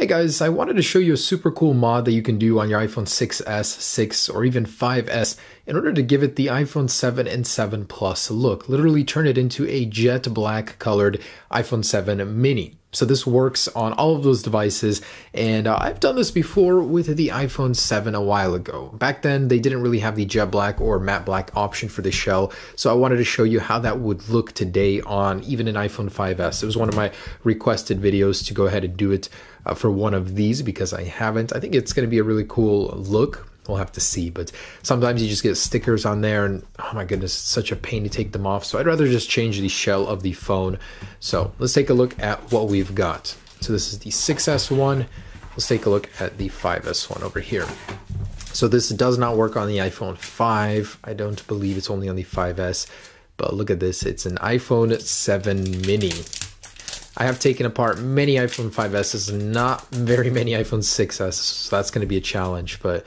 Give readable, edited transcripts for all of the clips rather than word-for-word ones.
Hey guys, I wanted to show you a super cool mod that you can do on your iPhone 6s, 6, or even 5s in order to give it the iPhone 7 and 7 Plus look. Literally turn it into a jet black colored iPhone 7 mini. So this works on all of those devices, and I've done this before with the iPhone 7 a while ago. Back then, they didn't really have the jet black or matte black option for the shell, so I wanted to show you how that would look today on even an iPhone 5s. It was one of my requested videos to go ahead and do it for one of these because I haven't. I think it's going to be a really cool look. We'll have to see, but sometimes you just get stickers on there and oh my goodness, it's such a pain to take them off. So I'd rather just change the shell of the phone. So let's take a look at what we've got. So this is the 6S one. Let's take a look at the 5S one over here. So this does not work on the iPhone 5. I don't believe it's only on the 5S, but look at this. It's an iPhone 7 mini. I have taken apart many iPhone 5Ss, not very many iPhone 6S, so that's going to be a challenge, but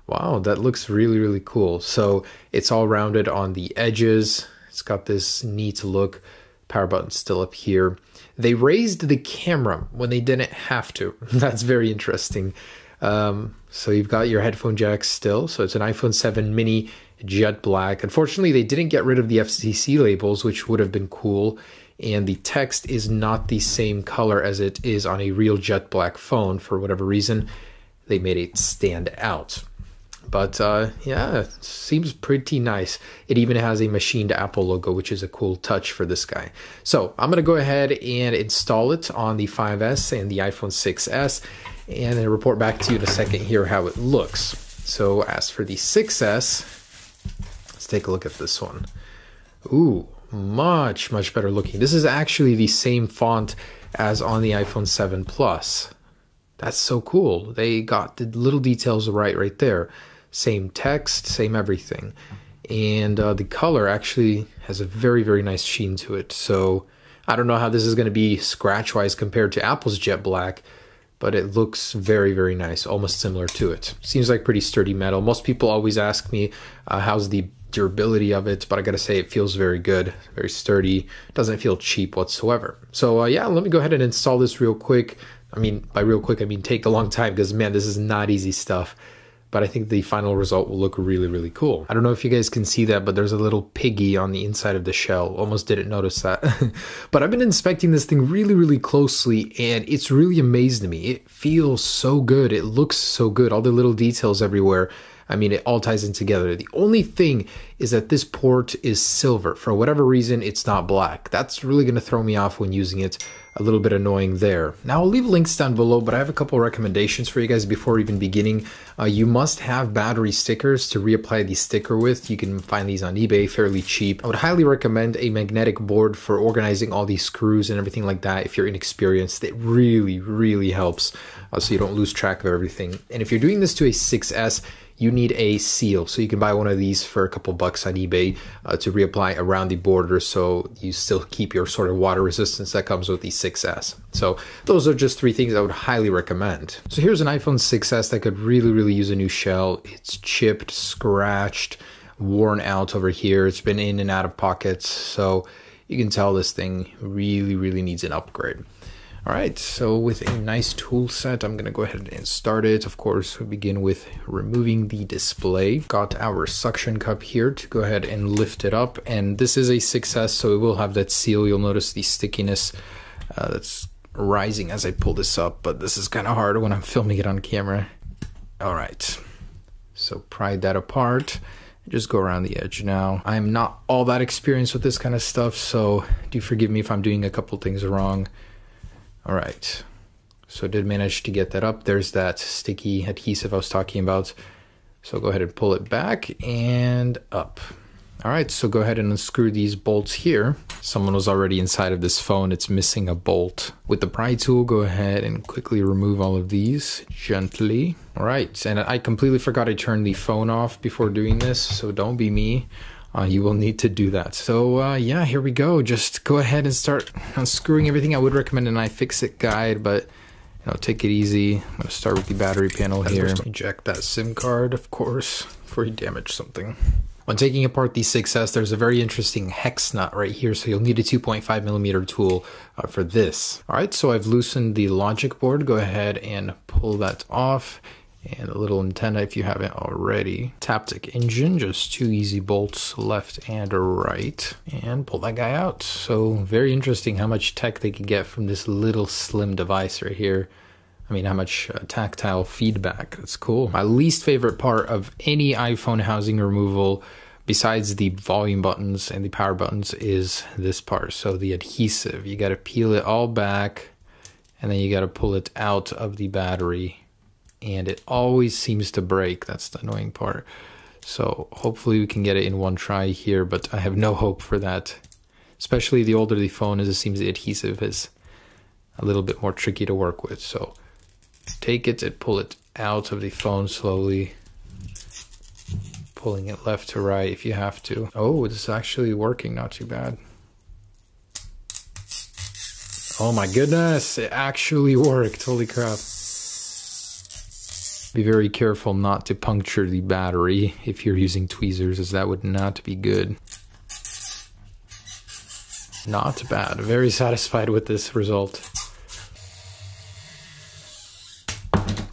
wow, that looks really, really cool. So it's all rounded on the edges. It's got this neat look. Power button's still up here. They raised the camera when they didn't have to. That's very interesting. So you've got your headphone jack still. So it's an iPhone 7 mini jet black. Unfortunately, they didn't get rid of the FCC labels, which would have been cool. And the text is not the same color as it is on a real jet black phone. For whatever reason, they made it stand out. But yeah, it seems pretty nice. It even has a machined Apple logo, which is a cool touch for this guy. So I'm going to go ahead and install it on the 5S and the iPhone 6S, and then report back to you in a second here how it looks. So as for the 6S, let's take a look at this one. Ooh, much better looking. This is actually the same font as on the iPhone 7 Plus. That's so cool. They got the little details right there. Same text, same everything. And the color actually has a very nice sheen to it. So I don't know how this is going to be scratch-wise compared to Apple's jet black, but it looks very nice, almost similar to it. Seems like pretty sturdy metal. Most people always ask me how's the durability of it, but I gotta say it feels very good, very sturdy. Doesn't feel cheap whatsoever. So yeah, let me go ahead and install this real quick. I mean, by real quick, I mean take a long time because man, this is not easy stuff. But I think the final result will look really cool. I don't know if you guys can see that, but there's a little piggy on the inside of the shell. Almost didn't notice that. But I've been inspecting this thing really closely, and it's really amazed me. It feels so good. It looks so good. All the little details everywhere. I mean, it all ties in together. The only thing is that this port is silver. For whatever reason, it's not black. That's really going to throw me off when using it. A little bit annoying there. Now, I'll leave links down below, but I have a couple recommendations for you guys before even beginning. You must have battery stickers to reapply the sticker with. You can find these on eBay fairly cheap. I would highly recommend a magnetic board for organizing all these screws and everything like that if you're inexperienced. It really helps so you don't lose track of everything. And if you're doing this to a 6S, you need a seal. So you can buy one of these for a couple bucks on eBay to reapply around the border so you still keep your sort of water resistance that comes with the 6S. So those are just three things I would highly recommend. So here's an iPhone 6S that could really use a new shell. It's chipped, scratched, worn out over here. It's been in and out of pockets. So you can tell this thing really needs an upgrade. All right, so with a nice tool set, I'm gonna go ahead and start it. Of course, we begin with removing the display. Got our suction cup here to go ahead and lift it up. And this is a 6S, so it will have that seal. You'll notice the stickiness that's rising as I pull this up, but this is kind of hard when I'm filming it on camera. All right, so pry that apart. Just go around the edge now. I'm not all that experienced with this kind of stuff, so do forgive me if I'm doing a couple things wrong. All right, so I did manage to get that up. There's that sticky adhesive I was talking about. So go ahead and pull it back and up. All right, so go ahead and unscrew these bolts here. Someone was already inside of this phone. It's missing a bolt. With the pry tool, go ahead and quickly remove all of these gently. All right, and I completely forgot I turned the phone off before doing this, so don't be me. You will need to do that. So yeah, here we go. Just go ahead and start unscrewing everything. I would recommend an iFixit guide, but you know, take it easy. I'm gonna start with the battery panel here. Eject that SIM card, of course, before you damage something. When taking apart the 6S, there's a very interesting hex nut right here, so you'll need a 2.5mm tool for this. All right, so I've loosened the logic board. Go ahead and pull that off. And a little antenna if you haven't already. Taptic engine, just 2 easy bolts left and right. And pull that guy out. So very interesting how much tech they can get from this little slim device right here. I mean, how much tactile feedback. That's cool. My least favorite part of any iPhone housing removal, besides the volume buttons and the power buttons, is this part. So the adhesive, you got to peel it all back and then you got to pull it out of the battery. And it always seems to break. That's the annoying part. So hopefully we can get it in one try here, but I have no hope for that. Especially the older the phone is, it seems the adhesive is a little bit more tricky to work with. So take it and pull it out of the phone slowly. Pulling it left to right if you have to. Oh, this is actually working, not too bad. Oh my goodness, it actually worked, holy crap. Be very careful not to puncture the battery if you're using tweezers, as that would not be good. Not bad, very satisfied with this result.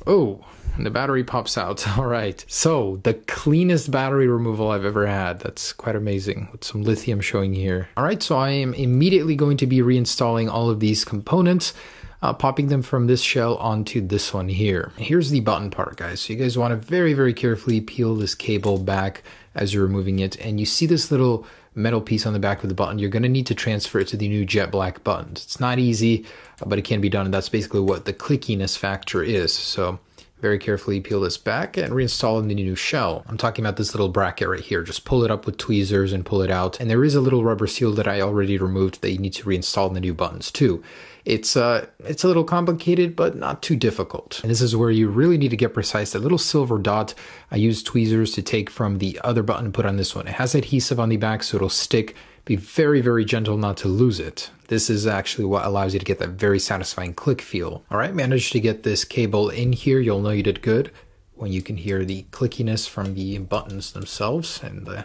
Oh, the battery pops out. All right, so the cleanest battery removal I've ever had. That's quite amazing, with some lithium showing here. All right, so I am immediately going to be reinstalling all of these components, popping them from this shell onto this one here. Here's the button part, guys. So you guys want to very, very carefully peel this cable back as you're removing it. And you see this little metal piece on the back of the button. You're going to need to transfer it to the new jet black buttons. It's not easy, but it can be done. And that's basically what the clickiness factor is. So very carefully peel this back and reinstall in the new shell. I'm talking about this little bracket right here. Just pull it up with tweezers and pull it out. And there is a little rubber seal that I already removed that you need to reinstall in the new buttons too. It's a little complicated, but not too difficult. And this is where you really need to get precise. That little silver dot, I use tweezers to take from the other button, put on this one. It has adhesive on the back, so it'll stick. Be very, very gentle not to lose it. This is actually what allows you to get that very satisfying click feel. All right, managed to get this cable in here. You'll know you did good when you can hear the clickiness from the buttons themselves and the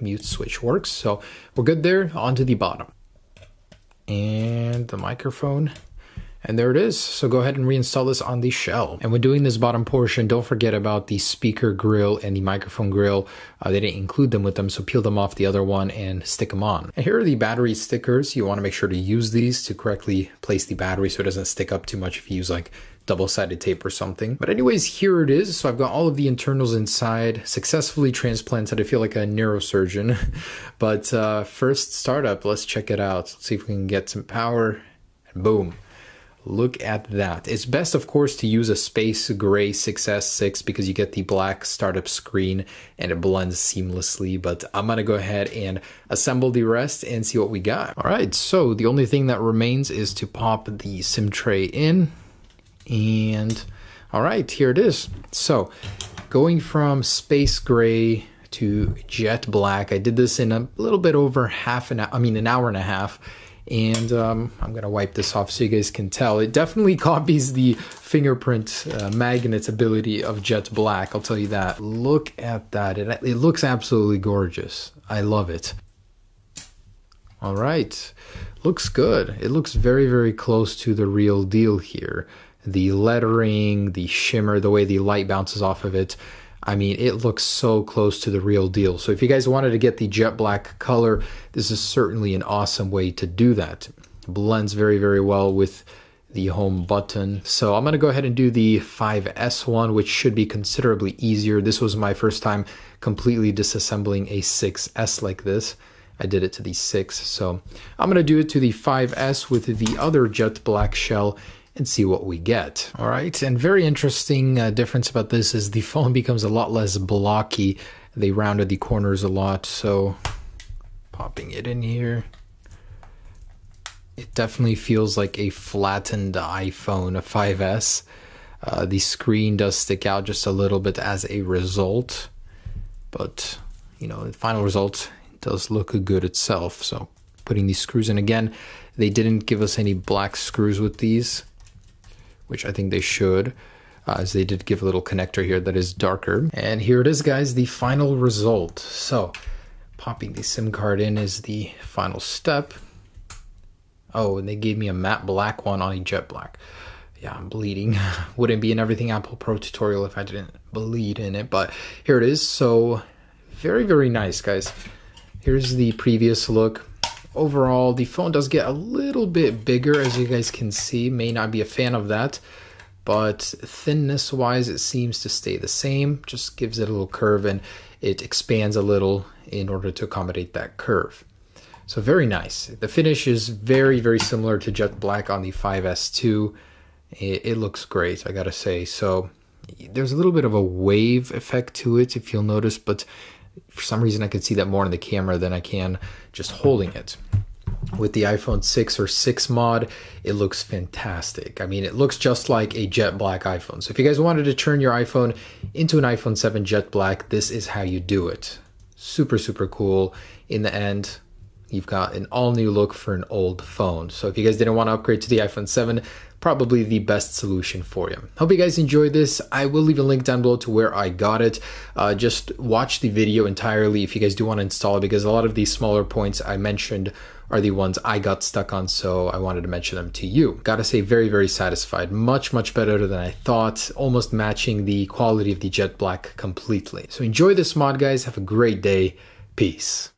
mute switch works. So we're good there. On to the bottom. And the microphone, and there it is. So go ahead and reinstall this on the shell. And when doing this bottom portion, don't forget about the speaker grill and the microphone grill. They didn't include them with them, so peel them off the other one and stick them on. And here are the battery stickers. You want to make sure to use these to correctly place the battery so it doesn't stick up too much if you use like double-sided tape or something. But anyways, here it is. So I've got all of the internals inside, successfully transplanted. I feel like a neurosurgeon. But first startup, let's check it out. Let's see if we can get some power. And boom. Look at that. It's best, of course, to use a space gray 6S6 because you get the black startup screen and it blends seamlessly. But I'm gonna go ahead and assemble the rest and see what we got. All right, so the only thing that remains is to pop the SIM tray in. And all right, here it is. So going from space gray to jet black, I did this in a little bit over an hour and a half. And I'm gonna wipe this off so you guys can tell. It definitely copies the fingerprint magnet ability of jet black, I'll tell you that. Look at that, it looks absolutely gorgeous. I love it. All right, looks good. It looks very, very close to the real deal here. The lettering, the shimmer, the way the light bounces off of it. I mean, it looks so close to the real deal. So if you guys wanted to get the jet black color, this is certainly an awesome way to do that. It blends very, very well with the home button. So I'm gonna go ahead and do the 5S one, which should be considerably easier. This was my first time completely disassembling a 6S like this. I did it to the 6, so I'm gonna do it to the 5S with the other jet black shell and see what we get. All right, and very interesting difference about this is the phone becomes a lot less blocky. They rounded the corners a lot, so popping it in here. It definitely feels like a flattened iPhone, a 5S. The screen does stick out just a little bit as a result, but you know, the final result does look good itself. So putting these screws in again, they didn't give us any black screws with these, which I think they should. as they did give a little connector here that is darker. And here it is, guys, the final result. So popping the SIM card in is the final step. Oh, and they gave me a matte black one on a jet black. Yeah, I'm bleeding. Wouldn't be an Everything Apple Pro tutorial if I didn't bleed in it, but here it is. So very, very nice, guys. Here's the previous look. Overall, the phone does get a little bit bigger, as you guys can see. May not be a fan of that, but thinness wise, it seems to stay the same. Just gives it a little curve and it expands a little in order to accommodate that curve. So very nice. The finish is very, very similar to jet black on the 5S2. It looks great, I gotta say. So there's a little bit of a wave effect to it, if you'll notice, but for some reason I can see that more in the camera than I can just holding it. With the iPhone 6 or 6 mod, it looks fantastic. I mean, it looks just like a jet black iPhone. So if you guys wanted to turn your iPhone into an iPhone 7 jet black, this is how you do it. Super, super cool. In the end, you've got an all new look for an old phone. So if you guys didn't want to upgrade to the iPhone 7, probably the best solution for you. Hope you guys enjoyed this. I will leave a link down below to where I got it. Just watch the video entirely if you guys do want to install it, because a lot of these smaller points I mentioned are the ones I got stuck on, so I wanted to mention them to you. Gotta say, very, very satisfied. Much, much better than I thought, almost matching the quality of the jet black completely. So enjoy this mod, guys. Have a great day. Peace.